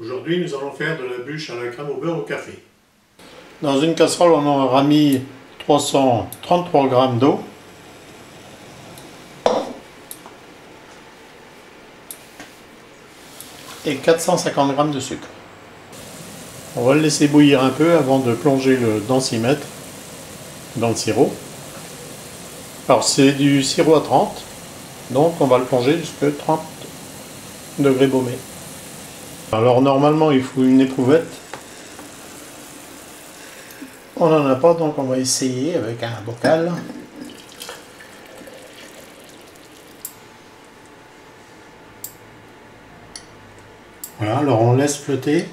Aujourd'hui, nous allons faire de la bûche à la crème au beurre au café. Dans une casserole, on aura mis 333 g d'eau. Et 450 g de sucre. On va le laisser bouillir un peu avant de plonger le densimètre dans le sirop. Alors c'est du sirop à 30, donc on va le plonger jusqu'à 30 degrés baumés. Alors normalement il faut une éprouvette. On n'en a pas, donc on va essayer avec un bocal. Voilà, alors on laisse flotter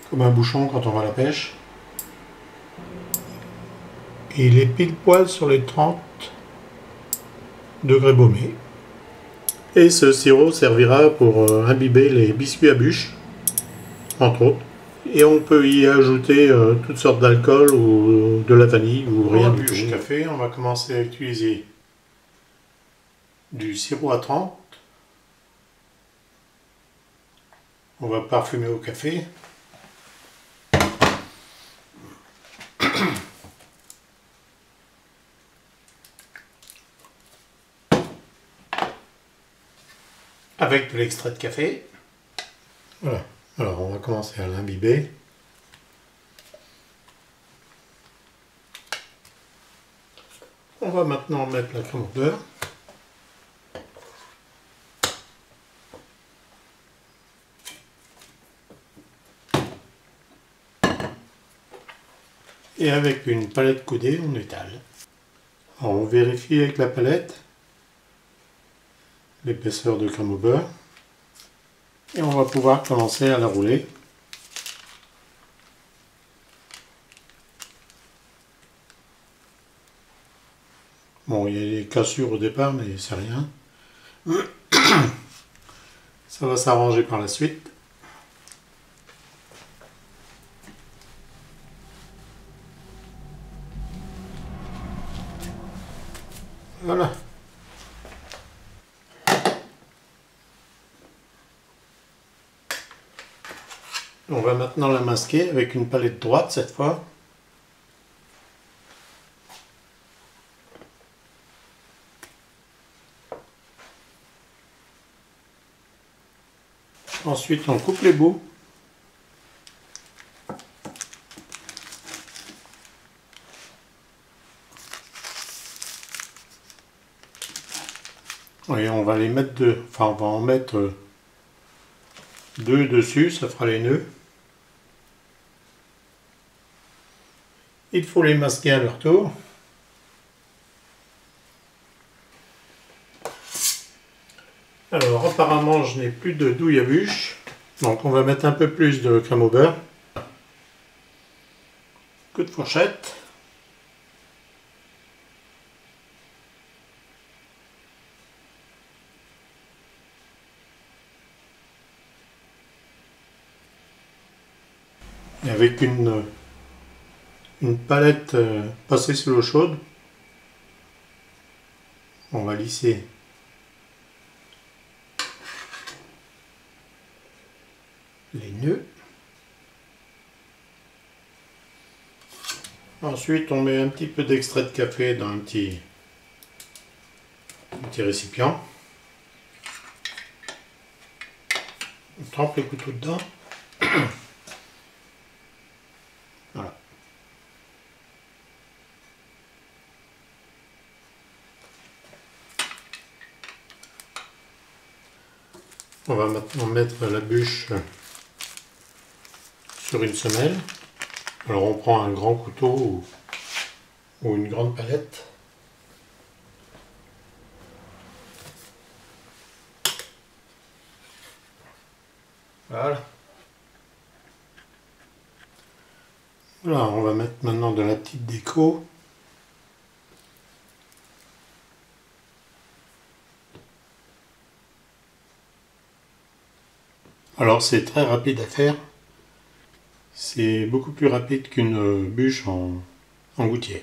comme un bouchon quand on va à la pêche. Et il est pile poil sur les 30 degrés baumés. Et ce sirop servira pour imbiber les biscuits à bûche, entre autres. Et on peut y ajouter toutes sortes d'alcool ou de la vanille ou rien du tout. Café, on va commencer à utiliser du sirop à 30. On va parfumer au café. Avec de l'extrait de café. Voilà. Alors on va commencer à l'imbiber. On va maintenant mettre la crème au beurre. Et avec une palette coudée, on étale. Alors on vérifie avec la palette l'épaisseur de crème au beurre. Et on va pouvoir commencer à la rouler. Bon, il y a des cassures au départ, mais c'est rien. Ça va s'arranger par la suite. Voilà. On va maintenant la masquer avec une palette droite cette fois. Ensuite on coupe les bouts. Et on va les mettre deux. Enfin on va en mettre deux dessus, ça fera les nœuds. Il faut les masquer à leur tour. Alors apparemment je n'ai plus de douille à bûche, donc on va mettre un peu plus de crème au beurre. Coup de fourchette. Et avec une palette passée sous l'eau chaude, on va lisser les nœuds. Ensuite on met un petit peu d'extrait de café dans un petit récipient. On trempe les couteaux dedans. Voilà. On va maintenant mettre la bûche sur une semelle. Alors on prend un grand couteau ou une grande palette. Voilà. Voilà, on va mettre maintenant de la petite déco. Alors c'est très rapide à faire. C'est beaucoup plus rapide qu'une bûche en gouttière.